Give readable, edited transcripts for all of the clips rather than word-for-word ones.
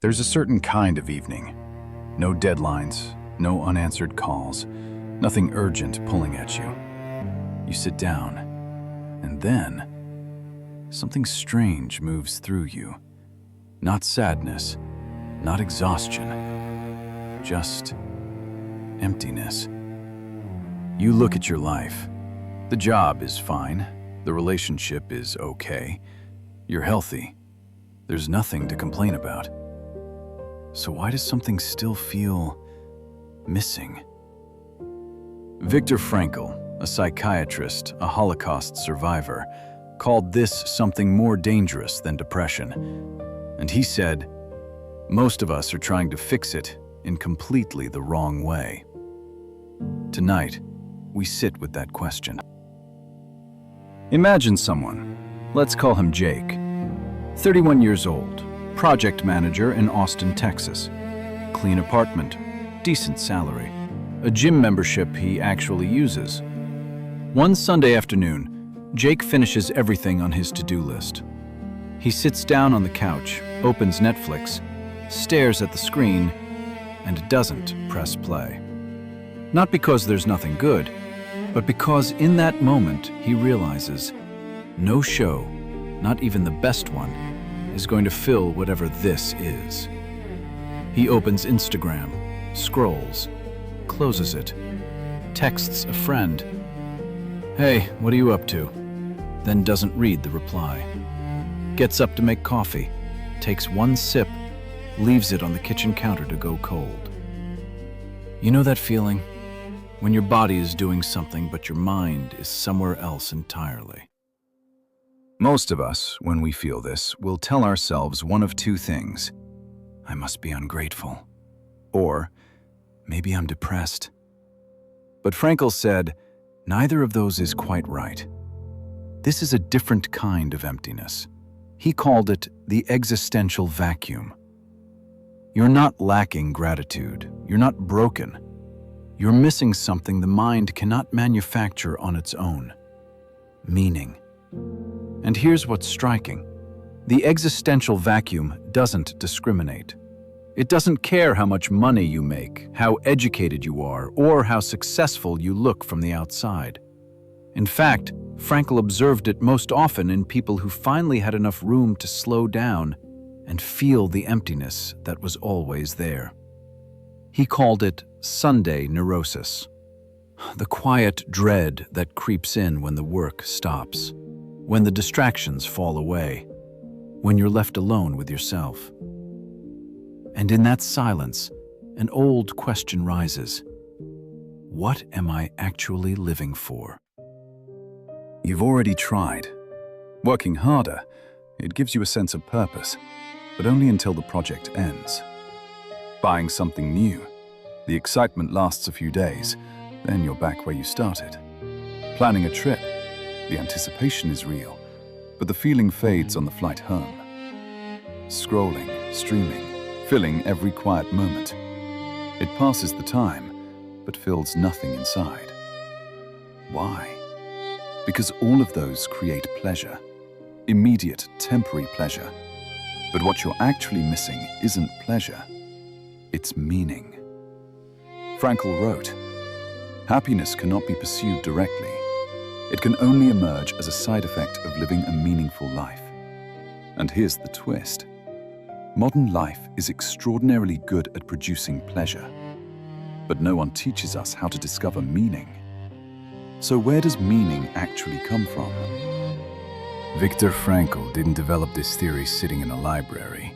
There's a certain kind of evening. No deadlines, no unanswered calls, nothing urgent pulling at you. You sit down, and then something strange moves through you. Not sadness, not exhaustion, just emptiness. You look at your life. The job is fine, the relationship is okay, you're healthy. There's nothing to complain about. So why does something still feel missing? Viktor Frankl, a psychiatrist, a Holocaust survivor, called this something more dangerous than depression. And he said, most of us are trying to fix it in completely the wrong way. Tonight, we sit with that question. Imagine someone, let's call him Jake, 31 years old, project manager in Austin, Texas. Clean apartment, decent salary, a gym membership he actually uses. One Sunday afternoon, Jake finishes everything on his to-do list. He sits down on the couch, opens Netflix, stares at the screen, and doesn't press play. Not because there's nothing good, but because in that moment he realizes no show, not even the best one, is going to fill whatever this is. He opens Instagram, scrolls, closes it, texts a friend, "Hey, what are you up to?" Then doesn't read the reply. Gets up to make coffee, takes one sip, leaves it on the kitchen counter to go cold. You know that feeling? When your body is doing something but your mind is somewhere else entirely. Most of us, when we feel this, will tell ourselves one of two things. I must be ungrateful. Or, maybe I'm depressed. But Frankl said, neither of those is quite right. This is a different kind of emptiness. He called it the existential vacuum. You're not lacking gratitude. You're not broken. You're missing something the mind cannot manufacture on its own. Meaning. And here's what's striking. The existential vacuum doesn't discriminate. It doesn't care how much money you make, how educated you are, or how successful you look from the outside. In fact, Frankl observed it most often in people who finally had enough room to slow down and feel the emptiness that was always there. He called it Sunday neurosis, the quiet dread that creeps in when the work stops, when the distractions fall away, when you're left alone with yourself. And in that silence, an old question rises. What am I actually living for? You've already tried. Working harder, it gives you a sense of purpose, but only until the project ends. Buying something new, the excitement lasts a few days, then you're back where you started. Planning a trip, the anticipation is real, but the feeling fades on the flight home. Scrolling, streaming, filling every quiet moment. It passes the time, but fills nothing inside. Why? Because all of those create pleasure, immediate, temporary pleasure. But what you're actually missing isn't pleasure, it's meaning. Frankl wrote, happiness cannot be pursued directly. It can only emerge as a side effect of living a meaningful life. And here's the twist. Modern life is extraordinarily good at producing pleasure, but no one teaches us how to discover meaning. So where does meaning actually come from? Viktor Frankl didn't develop this theory sitting in a library.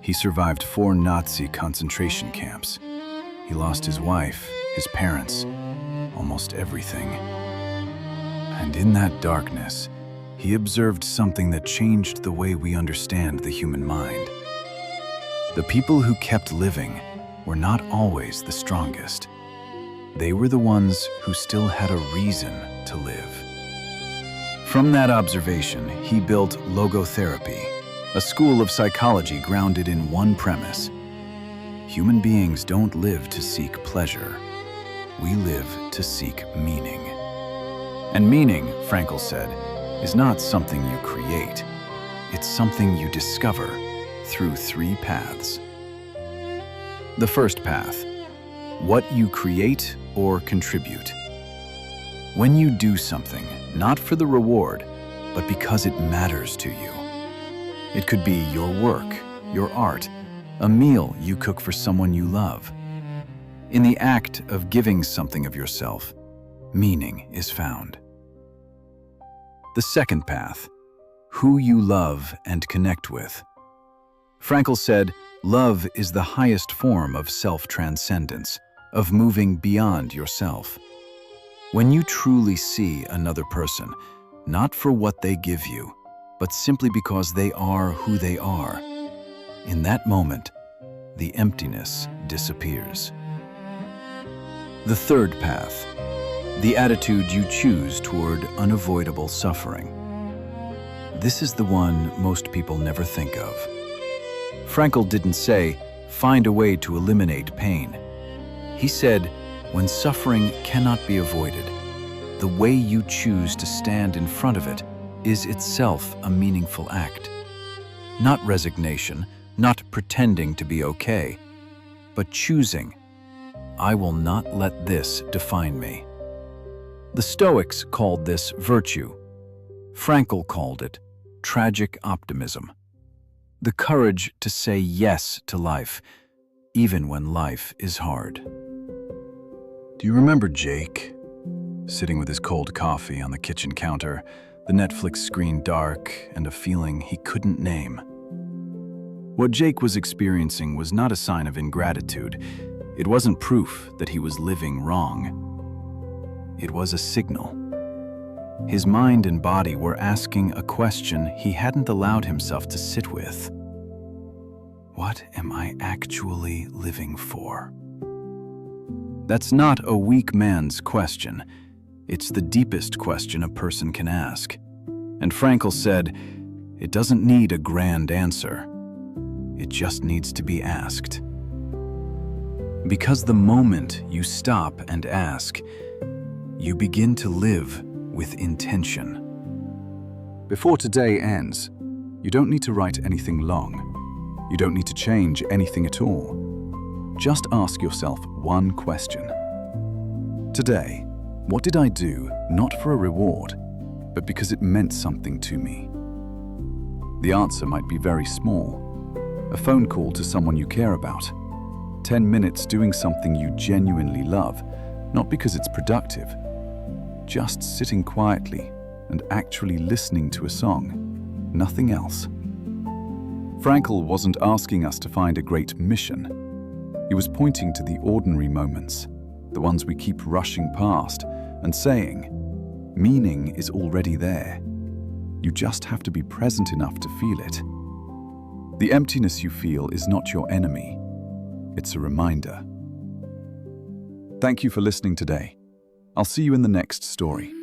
He survived 4 Nazi concentration camps. He lost his wife, his parents, almost everything. And in that darkness, he observed something that changed the way we understand the human mind. The people who kept living were not always the strongest. They were the ones who still had a reason to live. From that observation, he built logotherapy, a school of psychology grounded in one premise. Human beings don't live to seek pleasure. We live to seek meaning. And meaning, Frankl said, is not something you create. It's something you discover through 3 paths. The first path: what you create or contribute. When you do something, not for the reward, but because it matters to you. It could be your work, your art, a meal you cook for someone you love. In the act of giving something of yourself, meaning is found. The second path: who you love and connect with. Frankl said, love is the highest form of self-transcendence, of moving beyond yourself. When you truly see another person, not for what they give you, but simply because they are who they are, in that moment, the emptiness disappears. The third path: the attitude you choose toward unavoidable suffering. This is the one most people never think of. Frankl didn't say, find a way to eliminate pain. He said, when suffering cannot be avoided, the way you choose to stand in front of it is itself a meaningful act. Not resignation, not pretending to be okay, but choosing, I will not let this define me. The Stoics called this virtue. Frankl called it tragic optimism. The courage to say yes to life, even when life is hard. Do you remember Jake? Sitting with his cold coffee on the kitchen counter, the Netflix screen dark, and a feeling he couldn't name. What Jake was experiencing was not a sign of ingratitude. It wasn't proof that he was living wrong. It was a signal. His mind and body were asking a question he hadn't allowed himself to sit with. What am I actually living for? That's not a weak man's question. It's the deepest question a person can ask. And Frankl said, it doesn't need a grand answer. It just needs to be asked. Because the moment you stop and ask, you begin to live with intention. Before today ends, you don't need to write anything long. You don't need to change anything at all. Just ask yourself one question. Today, what did I do not for a reward, but because it meant something to me? The answer might be very small. A phone call to someone you care about. 10 minutes doing something you genuinely love, not because it's productive. Just sitting quietly and actually listening to a song, nothing else. Frankl wasn't asking us to find a great mission. He was pointing to the ordinary moments, the ones we keep rushing past, and saying, meaning is already there. You just have to be present enough to feel it. The emptiness you feel is not your enemy. It's a reminder. Thank you for listening today. I'll see you in the next story.